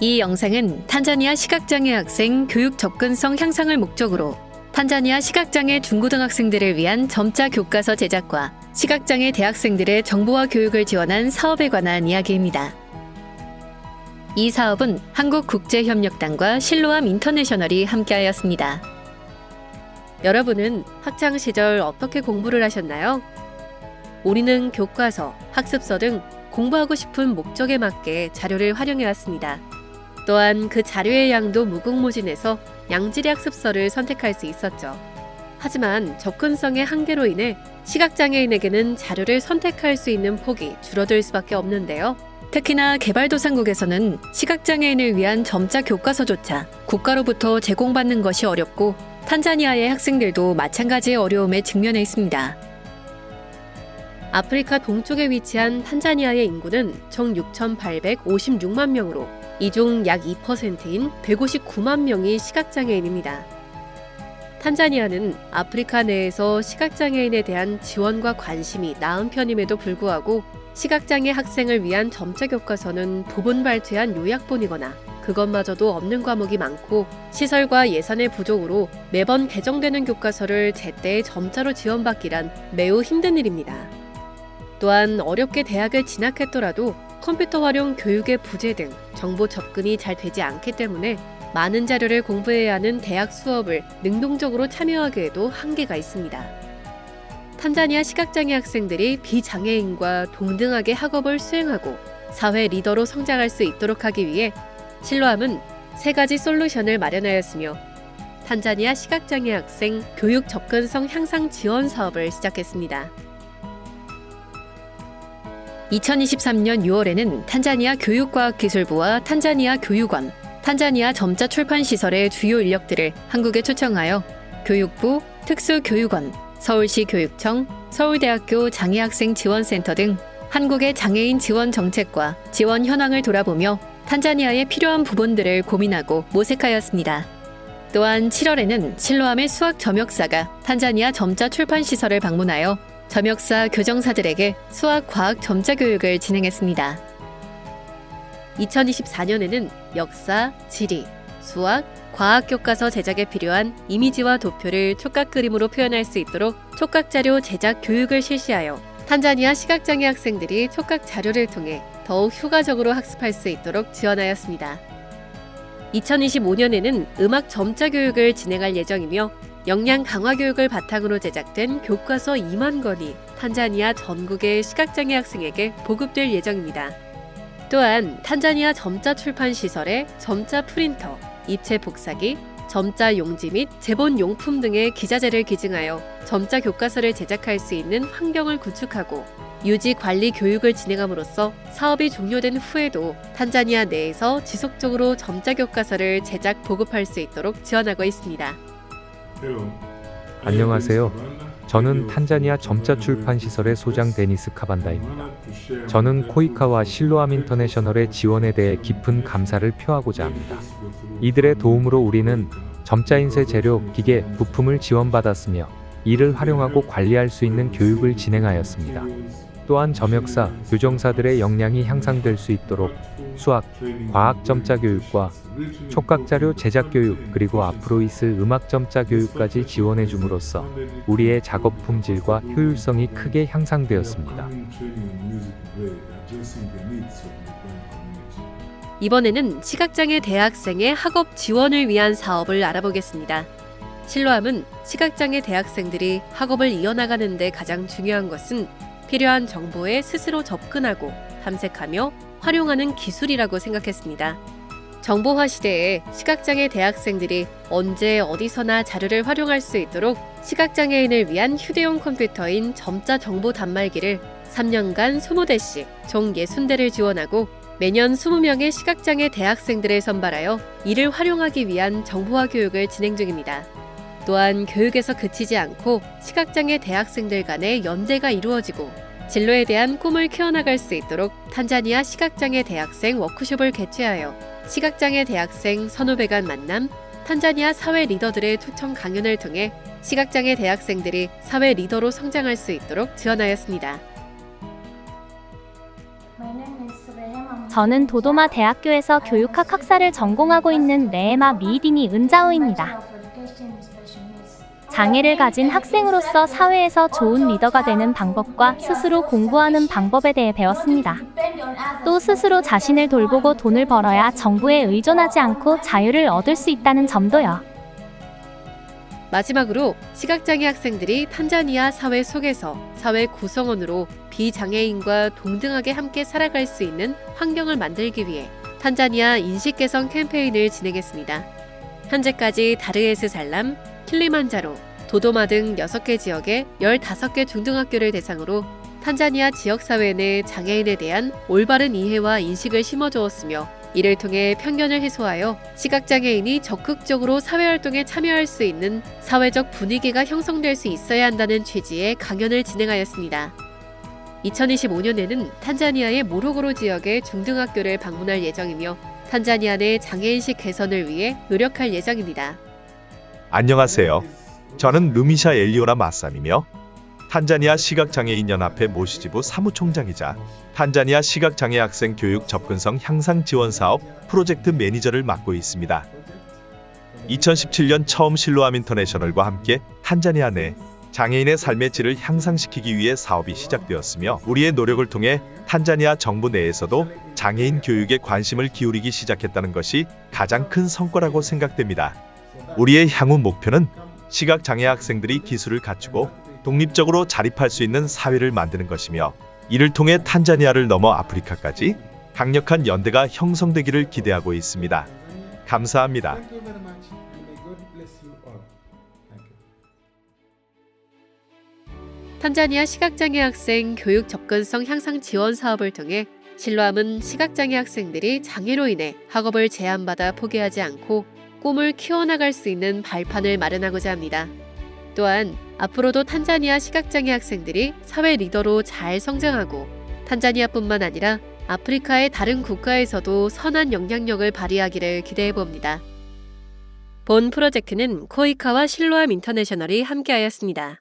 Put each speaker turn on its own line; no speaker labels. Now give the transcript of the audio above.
이 영상은 탄자니아 시각장애 학생 교육 접근성 향상을 목적으로 탄자니아 시각장애 중고등학생들을 위한 점자 교과서 제작과 시각장애 대학생들의 정보화 교육을 지원한 사업에 관한 이야기입니다. 이 사업은 한국국제협력단과 실로암 인터내셔널이 함께하였습니다. 여러분은 학창시절 어떻게 공부를 하셨나요? 우리는 교과서, 학습서 등 공부하고 싶은 목적에 맞게 자료를 활용해왔습니다. 또한 그 자료의 양도 무궁무진해서 양질의 학습서를 선택할 수 있었죠. 하지만 접근성의 한계로 인해 시각장애인에게는 자료를 선택할 수 있는 폭이 줄어들 수밖에 없는데요. 특히나 개발도상국에서는 시각장애인을 위한 점자 교과서조차 국가로부터 제공받는 것이 어렵고 탄자니아의 학생들도 마찬가지의 어려움에 직면해 있습니다. 아프리카 동쪽에 위치한 탄자니아의 인구는 총 6,856만 명으로 이 중 약 2%인 159만 명이 시각장애인입니다. 탄자니아는 아프리카 내에서 시각장애인에 대한 지원과 관심이 나은 편임에도 불구하고 시각장애 학생을 위한 점자 교과서는 부분 발췌한 요약본이거나 그것마저도 없는 과목이 많고 시설과 예산의 부족으로 매번 개정되는 교과서를 제때 점자로 지원받기란 매우 힘든 일입니다. 또한 어렵게 대학을 진학했더라도 컴퓨터 활용 교육의 부재 등 정보 접근이 잘 되지 않기 때문에 많은 자료를 공부해야 하는 대학 수업을 능동적으로 참여하기에도 한계가 있습니다. 탄자니아 시각장애 학생들이 비장애인과 동등하게 학업을 수행하고 사회 리더로 성장할 수 있도록 하기 위해 실로암은 3가지 솔루션을 마련하였으며 탄자니아 시각장애 학생 교육 접근성 향상 지원 사업을 시작했습니다. 2023년 6월에는 탄자니아 교육과학기술부와 탄자니아 교육원, 탄자니아 점자 출판시설의 주요 인력들을 한국에 초청하여 교육부, 특수교육원, 서울시 교육청, 서울대학교 장애학생 지원센터 등 한국의 장애인 지원 정책과 지원 현황을 돌아보며 탄자니아에 필요한 부분들을 고민하고 모색하였습니다. 또한 7월에는 실로암의 수학 점역사가 탄자니아 점자 출판시설을 방문하여 점역사 교정사들에게 수학 과학 점자 교육을 진행했습니다. 2024년에는 역사, 지리, 수학, 과학 교과서 제작에 필요한 이미지와 도표를 촉각 그림으로 표현할 수 있도록 촉각 자료 제작 교육을 실시하여 탄자니아 시각장애 학생들이 촉각 자료를 통해 더욱 효과적으로 학습할 수 있도록 지원하였습니다. 2025년에는 음악 점자 교육을 진행할 예정이며 역량 강화 교육을 바탕으로 제작된 교과서 2만 권이 탄자니아 전국의 시각장애 학생에게 보급될 예정입니다. 또한 탄자니아 점자 출판 시설에 점자 프린터, 입체 복사기, 점자 용지 및 제본 용품 등의 기자재를 기증하여 점자 교과서를 제작할 수 있는 환경을 구축하고 유지 관리 교육을 진행함으로써 사업이 종료된 후에도 탄자니아 내에서 지속적으로 점자 교과서를 제작 보급할 수 있도록 지원하고 있습니다.
안녕하세요. 저는 탄자니아 점자 출판 시설의 소장 데니스 카반다입니다. 저는 코이카와 실로암 인터내셔널의 지원에 대해 깊은 감사를 표하고자 합니다. 이들의 도움으로 우리는 점자 인쇄 재료, 기계, 부품을 지원받았으며 이를 활용하고 관리할 수 있는 교육을 진행하였습니다. 또한 점역사, 교정사들의 역량이 향상될 수 있도록 수학, 과학 점자 교육과 촉각 자료 제작 교육 그리고 앞으로 있을 음악 점자 교육까지 지원해 줌으로써 우리의 작업 품질과 효율성이 크게 향상되었습니다.
이번에는 시각장애 대학생의 학업 지원을 위한 사업을 알아보겠습니다. 실로암은 시각장애 대학생들이 학업을 이어나가는 데 가장 중요한 것은 필요한 정보에 스스로 접근하고 탐색하며 활용하는 기술이라고 생각했습니다. 정보화 시대에 시각장애 대학생들이 언제 어디서나 자료를 활용할 수 있도록 시각장애인을 위한 휴대용 컴퓨터인 점자 정보 단말기를 3년간 20대씩 총 60대를 지원하고 매년 20명의 시각장애 대학생들을 선발하여 이를 활용하기 위한 정보화 교육을 진행 중입니다. 또한 교육에서 그치지 않고 시각장애 대학생들 간의 연대가 이루어지고 진로에 대한 꿈을 키워나갈 수 있도록 탄자니아 시각장애 대학생 워크숍을 개최하여 시각장애 대학생 1,500여 간 만남, 탄자니아 사회 리더들의 초청 강연을 통해 시각장애 대학생들이 사회 리더로 성장할 수 있도록 지원하였습니다.
My name is Rehema 저는 도도마 대학교에서 교육학 학사를 전공하고 있는 레에마 미이디니 은자오입니다. 장애를 가진 학생으로서 사회에서 좋은 리더가 되는 방법과 스스로 공부하는 방법에 대해 배웠습니다. 또 스스로 자신을 돌보고 돈을 벌어야 정부에 의존하지 않고 자유를 얻을 수 있다는 점도요.
마지막으로 시각장애 학생들이 탄자니아 사회 속에서 사회 구성원으로 비장애인과 동등하게 함께 살아갈 수 있는 환경을 만들기 위해 탄자니아 인식 개선 캠페인을 진행했습니다. 현재까지 다르에스 살람, 킬리만자로, 도도마 등 6개 지역의 15개 중등학교를 대상으로 탄자니아 지역사회 내 장애인에 대한 올바른 이해와 인식을 심어주었으며 이를 통해 편견을 해소하여 시각장애인이 적극적으로 사회활동에 참여할 수 있는 사회적 분위기가 형성될 수 있어야 한다는 취지의 강연을 진행하였습니다. 2025년에는 탄자니아의 모로고로 지역의 중등학교를 방문할 예정이며 탄자니아 내 장애인식 개선을 위해 노력할 예정입니다.
안녕하세요. 저는 루미샤 엘리오라 마삼이며 탄자니아 시각장애인연합회 모시지부 사무총장이자 탄자니아 시각장애 학생 교육 접근성 향상 지원 사업 프로젝트 매니저를 맡고 있습니다. 2017년 처음 실로암 인터내셔널과 함께 탄자니아 내 장애인의 삶의 질을 향상시키기 위해 사업이 시작되었으며 우리의 노력을 통해 탄자니아 정부 내에서도 장애인 교육에 관심을 기울이기 시작했다는 것이 가장 큰 성과라고 생각됩니다. 우리의 향후 목표는 시각장애 학생들이 기술을 갖추고 독립적으로 자립할 수 있는 사회를 만드는 것이며 이를 통해 탄자니아를 넘어 아프리카까지 강력한 연대가 형성되기를 기대하고 있습니다. 감사합니다.
탄자니아 시각장애 학생 교육 접근성 향상 지원 사업을 통해 실로암은 시각장애 학생들이 장애로 인해 학업을 제한받아 포기하지 않고 꿈을 키워나갈 수 있는 발판을 마련하고자 합니다. 또한 앞으로도 탄자니아 시각장애 학생들이 사회 리더로 잘 성장하고 탄자니아뿐만 아니라 아프리카의 다른 국가에서도 선한 영향력을 발휘하기를 기대해봅니다. 본 프로젝트는 코이카와 실로암 인터내셔널이 함께하였습니다.